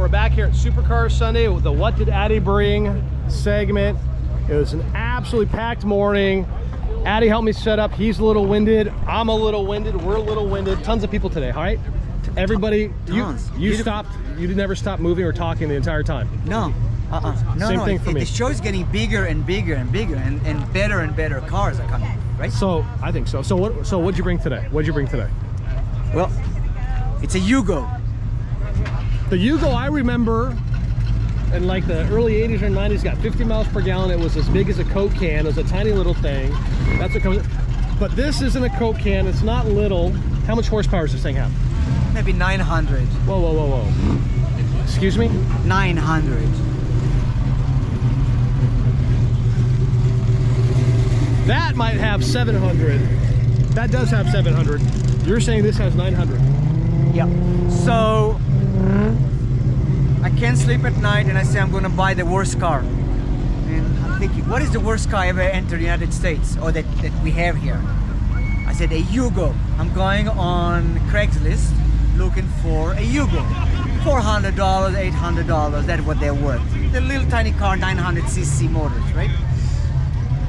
we're back here at Supercar Sunday with the What Did Addy Bring segment. It was an absolutely packed morning. Addy helped me set up. He's a little winded. I'm a little winded. We're a little winded. Tons of people today, all right? Everybody, you stopped. You never stopped moving or talking the entire time. No. No, Same thing for me. The show is getting bigger and bigger and bigger, and better cars are coming, right? So I think so. So what'd you bring today? What'd you bring today? Well, it's a Yugo. The Yugo I remember in like the early 80s or 90s got 50 miles per gallon. It was as big as a Coke can. It was a tiny little thing. That's what comes. But this isn't a Coke can. It's not little. How much horsepower does this thing have? Maybe 900. Whoa, whoa, whoa, whoa. Excuse me? 900. That might have 700. That does have 700. You're saying this has 900. Yeah. So I can't sleep at night and I say I'm going to buy the worst car. And I'm thinking, what is the worst car ever entered the United States or that we have here? I said a Yugo. I'm going on Craigslist looking for a Yugo. $400, $800, that's what they're worth. The little tiny car, 900cc motors, right?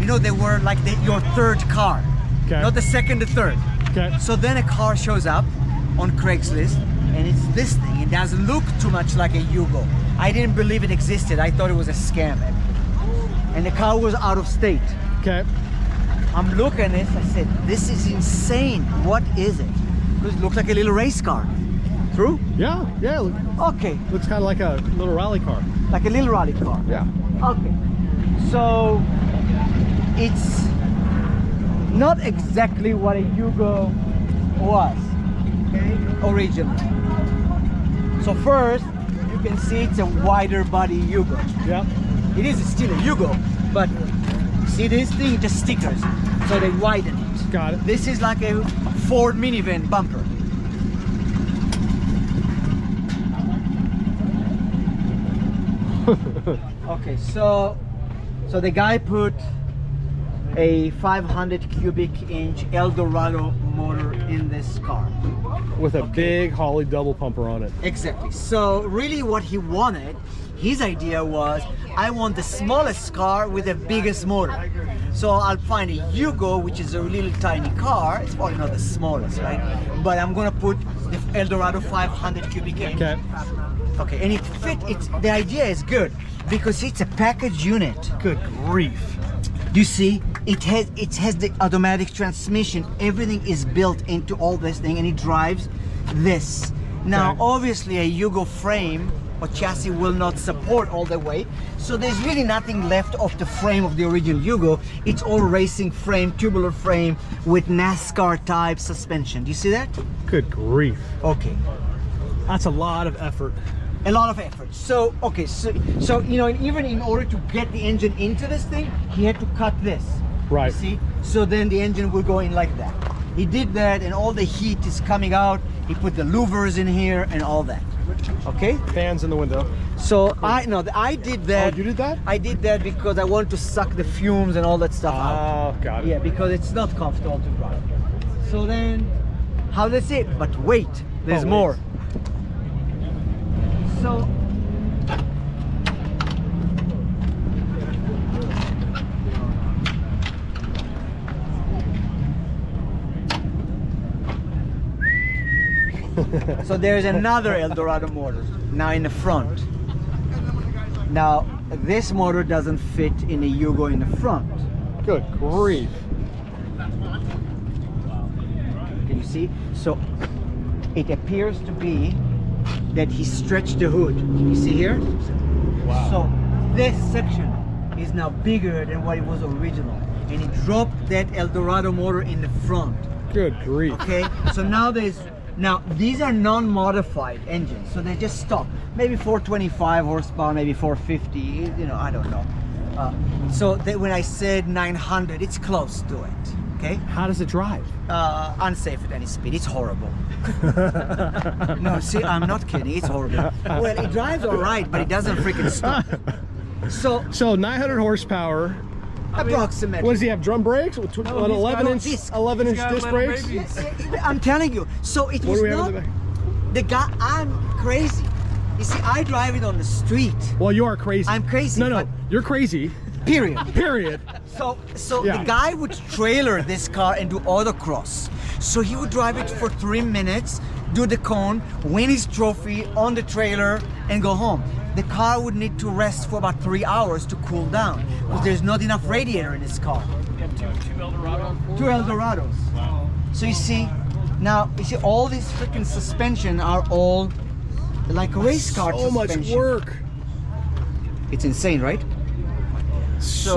You know, they were like your third car, okay. Not the second, the third. Okay. So then a car shows up on Craigslist and it's this thing. It doesn't look too much like a Yugo. I didn't believe it existed. I thought it was a scam. And the car was out of state. Okay. I'm looking at this, I said, this is insane. What is it? Because it looks like a little race car. True? Yeah, yeah. Okay. Looks kind of like a little rally car. Like a little rally car. Yeah. Okay. So it's not exactly what a Yugo was, okay, originally. So first, you can see it's a wider body Yugo. Yeah. It is still a Yugo, but see this thing, just stickers. So they widen it. Got it. This is like a Ford minivan bumper. Okay, so the guy put a 500 cubic inch Eldorado motor in this car. With a big Holly double pumper on it. Exactly. So really what he wanted, his idea was, I want the smallest car with the biggest motor. So I'll find a Yugo, which is a little tiny car. It's probably not the smallest, right? But I'm gonna put the Eldorado 500 cubic inch. Okay. Okay, and it fit, the idea is good because it's a package unit. Good grief. You see, it has the automatic transmission. Everything is built into all this thing, and it drives this. Now, Okay. obviously, a Yugo frame or chassis will not support all the weight, so there's really nothing left of the frame of the original Yugo. It's all racing frame, tubular frame with NASCAR type suspension. Do you see that? Good grief. Okay. That's a lot of effort. A lot of effort. So okay, so you know, even in order to get the engine into this thing, he had to cut this. Right. You see? So then the engine will go in like that. He did that, and all the heat is coming out. He put the louvers in here and all that. Okay. Fans in the window. So I did that. Oh, you did that? I did that because I wanted to suck the fumes and all that stuff out. Oh, got it. Yeah, because it's not comfortable to drive. So then, how that's it? But wait, there's Oh, wait. more. So so there's another Eldorado motor now in the front. Now this motor doesn't fit in a Yugo in the front. Good grief. Can you see? So it appears to be that he stretched the hood. You see here? Wow. So this section is now bigger than what it was original, and he dropped that Eldorado motor in the front. Good grief. Okay, so now these are non-modified engines, so they're just stock. Maybe 425 horsepower, maybe 450. You know, I don't know. So when I said 900, it's close to it. Okay. How does it drive? Unsafe at any speed. It's horrible. No, see, I'm not kidding. It's horrible. Well, it drives all right, but it doesn't freaking stop. So 900 horsepower. approximately. What does he have? Drum brakes? What, No, 11 disc. 11 inch disc brakes? I'm telling you. So it What was do we have not in the back? the guy. I'm crazy. You see, I drive it on the street. Well, you are crazy. I'm crazy. No, but you're crazy. period. Period. So Yeah. the guy would trailer this car and do autocross. So he would drive it for 3 minutes, do the cone, win his trophy on the trailer, and go home. The car would need to rest for about 3 hours to cool down because there's not enough radiator in this car. Two Eldorados. So you see, now you see all these freaking suspension are all like a race car So much suspension. work. It's insane, right? So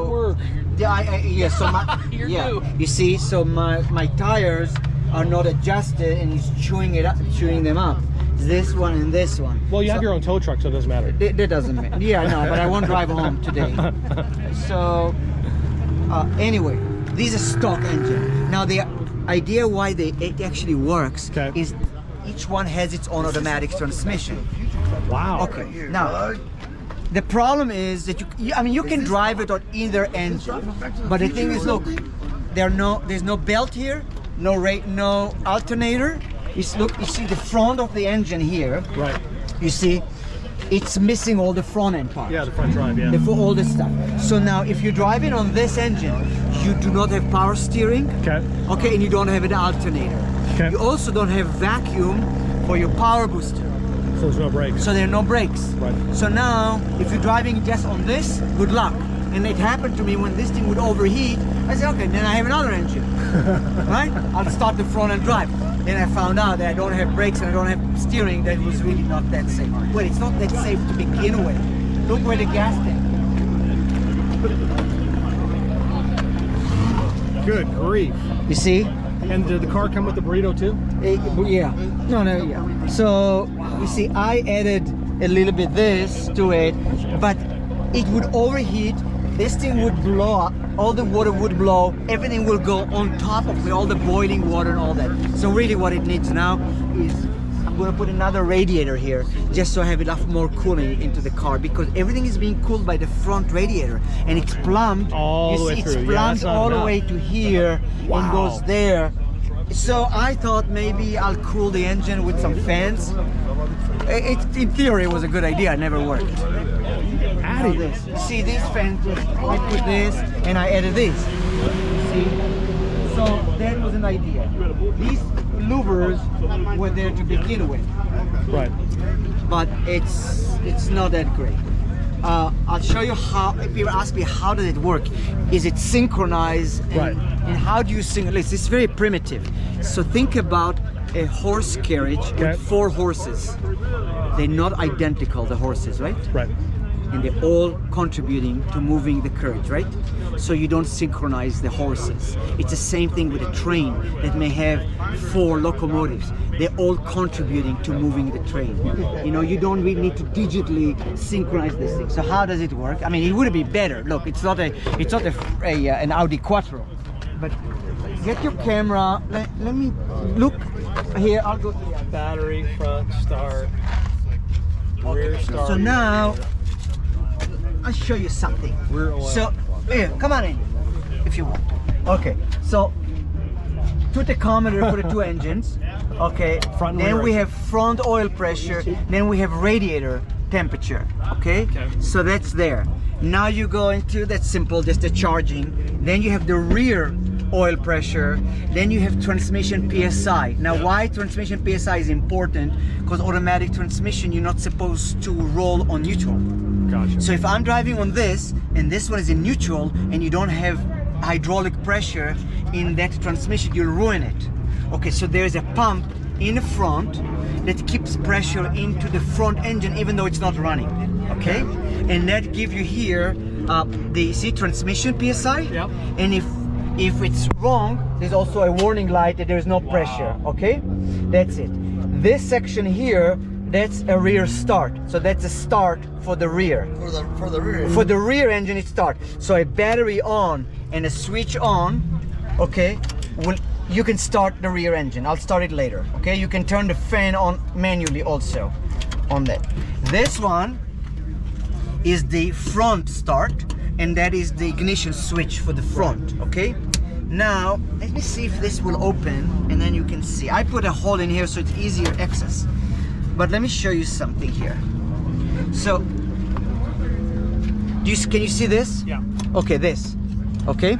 much work. Yeah, so my, yeah, you see, so my tires are not adjusted and he's chewing them up. This one and this one. Well, you have your own tow truck, so it doesn't matter. That doesn't matter. Yeah, no, but I won't drive home today. So, anyway, these are stock engine. Now the idea why it actually works is each one has its own automatic transmission. Wow. Okay, now the problem is that you can drive it on either engine, but the thing is, look, there's no belt here, no alternator. You see the front of the engine here. Right. You see, it's missing all the front end part. Yeah, the front drive, yeah. For all this stuff. So now, if you're driving on this engine, you do not have power steering. Okay. Okay, and you don't have an alternator. Okay. You also don't have vacuum for your power booster. So there's no brakes. So there are no brakes. Right. So now, if you're driving just on this, good luck. And it happened to me when this thing would overheat. I said, okay, then I have another engine. Right? I'll start the front and drive. Then I found out that I don't have brakes and I don't have steering. That was really not that safe. Well, it's not that safe to begin with. Look where the gas tank. Good grief. You see? And did the car come with the burrito too? Yeah. No, yeah. So, you see, I added a little bit this to it, but it would overheat. This thing would blow up, all the water would blow, everything will go on top of me, all the boiling water and all that. So really what it needs now is, I'm gonna put another radiator here, just so I have enough more cooling into the car, because everything is being cooled by the front radiator, and it's plumbed, all the way it's through. plumbed all the enough. way to here, Wow. and goes there. So I thought maybe I'll cool the engine with some fans. In theory, it was a good idea, it never worked. Addy. This. See these fans, I put this and I added this. See? So that was an idea. These louvers were there to begin with. Right. But it's not that great. I'll show you how. If you ask me how does it work, is it synchronized? Right. And how do you synchronize? It's very primitive. So think about a horse carriage with 4 horses. They're not identical, the horses, right? Right. And they're all contributing to moving the carriage, right? So you don't synchronize the horses. It's the same thing with a train that may have 4 locomotives. They're all contributing to moving the train. You know, you don't really need to digitally synchronize this thing. So how does it work? I mean, it would be better. Look, it's not an Audi Quattro, but get your camera. Let me look here. I'll go. Battery, front, start, rear start. So now, I'll show you something. Rear oil. So, here, come on in, if you want. Okay, so, two tachometer for the 2 engines. Okay, Front and then rear. we have front oil pressure, then we have radiator temperature, okay? So that's there. Now you go into, that's simple, just the charging. Then you have the rear oil pressure, then you have transmission PSI. Now why transmission PSI is important? Because automatic transmission, you're not supposed to roll on neutral. Gotcha. So if I'm driving on this, and this one is in neutral, and you don't have hydraulic pressure in that transmission, you'll ruin it. Okay, so there's a pump in the front that keeps pressure into the front engine even though it's not running, okay? And that gives you here the transmission PSI. Yep. And if it's wrong, there's also a warning light that there's no pressure, okay? That's it. This section here, that's a rear start. So that's a start for the rear. For the rear. For the rear engine, it start. So a battery on and a switch on, okay, you can start the rear engine. I'll start it later, okay? You can turn the fan on manually also on that. This one is the front start, and that is the ignition switch for the front, okay? Now, let me see if this will open, and then you can see. I put a hole in here so it's easier access. But let me show you something here. So, can you see this? Yeah. Okay, this. Okay.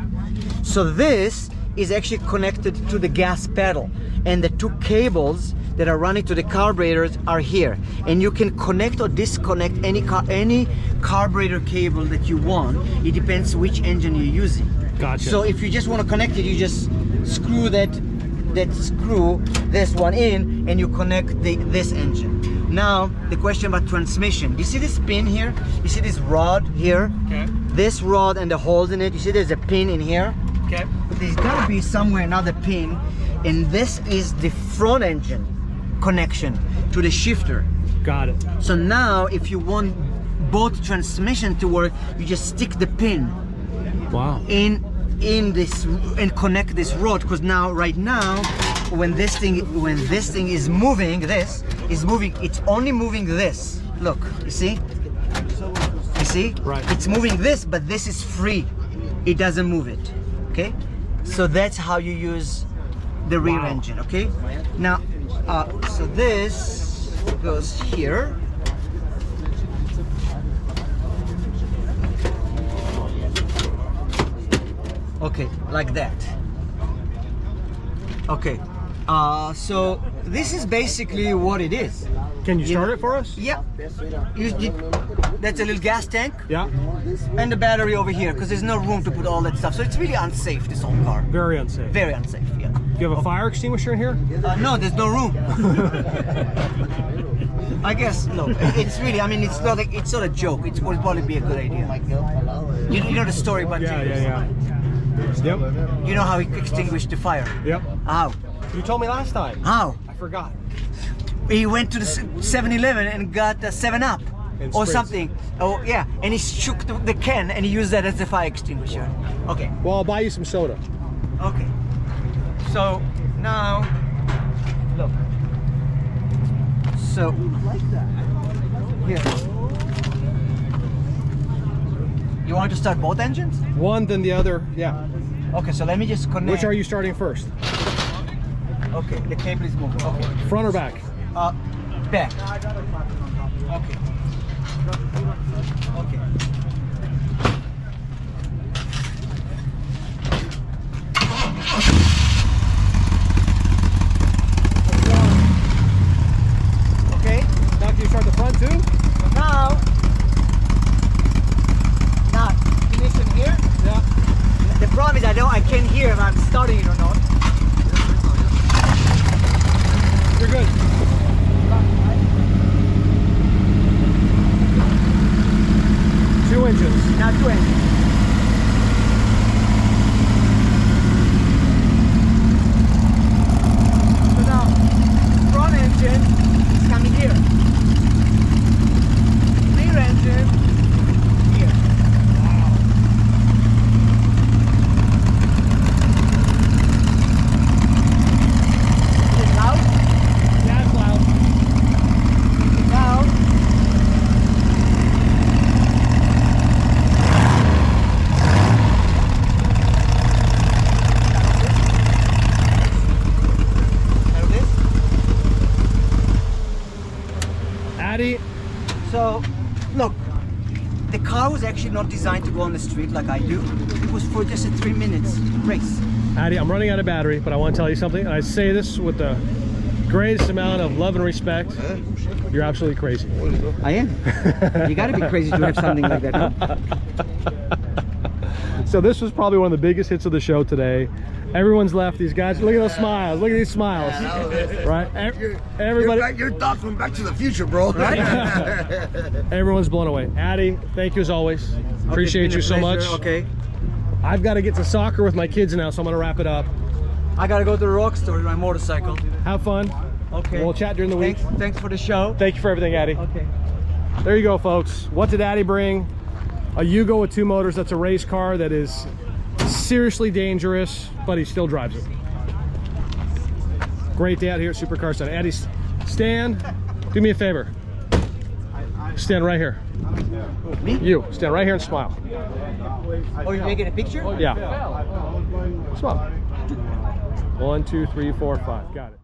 So this is actually connected to the gas pedal, and the two cables that are running to the carburetors are here, and you can connect or disconnect any carburetor cable that you want. It depends which engine you're using. Gotcha. So if you just want to connect it, you just screw this one in, and you connect this engine. Now the question about transmission. Do you see this pin here? You see this rod here? Okay. This rod and the holes in it. You see there's a pin in here? Okay. But there's gotta be somewhere another pin, and this is the front engine connection to the shifter. Got it. So now if you want both transmission to work, you just stick the pin Wow. in this and connect this rod, because now right now when this thing is moving, it's only moving this. Look, you see? Right. It's moving this, but this is free. It doesn't move it. Okay? So that's how you use the rear Wow. engine. Okay? Now, so this goes here. Okay, like that. Okay. So this is basically what it is. Can you start it for us? Yeah. That's a little gas tank. Yeah. And the battery over here, because there's no room to put all that stuff. So it's really unsafe, this whole car. Very unsafe. Very unsafe, yeah. Do you have a fire extinguisher in here? No, there's no room. I guess, look, it's really, I mean, it's not a joke. It would probably be a good idea. You know the story about Yeah, James? yeah, yeah. Yep. You know how he extinguished the fire? Yep. How? You told me last time. How? I forgot. He went to the 7-Eleven and got a 7-Up And or spritz. something. Oh yeah, and he shook the can and he used that as a fire extinguisher. Okay. Well, I'll buy you some soda. Okay. So now, look. So here. You want to start both engines? One, then the other. Yeah. Okay, so let me just connect. Which are you starting first? Okay, the cable is moving. Okay. Front or back? Back. Okay. Okay. Okay. Now can you start the front too? So now ignition here. Yeah. The problem is I can't hear if I'm starting it or not. You're good. Two engines. Now two engines. So now front engine is coming here. Rear engine here. Is it loud? Yeah, it's loud. Now Addy, so, look, the car was actually not designed to go on the street like I do. It was for just a 3 minutes race. Addy, I'm running out of battery, but I want to tell you something. And I say this with the greatest amount of love and respect. You're absolutely crazy. I am. You gotta be crazy to have something like that, huh? So this was probably one of the biggest hits of the show today. Everyone's left. These guys, look at those smiles. Look at these smiles. Right? Everybody. You're thoughts from Back to the Future, bro. Right? Everyone's blown away. Addy, thank you as always. Appreciate you so much. Okay. I've got to get to soccer with my kids now, so I'm going to wrap it up. I gotta go to the rock store with my motorcycle. Have fun. Okay. We'll chat during the week. Thanks for the show. Thank you for everything, Addy. Okay. There you go, folks. What did Addy bring? A Yugo with 2 motors. That's a race car that is seriously dangerous, but he still drives it. Great day out here at Supercar Sunday. Addy, stand. Do me a favor. Stand right here. Me? You. Stand right here and smile. Oh, you're making a picture? Yeah. Smile. 1, 2, 3, 4, 5. Got it.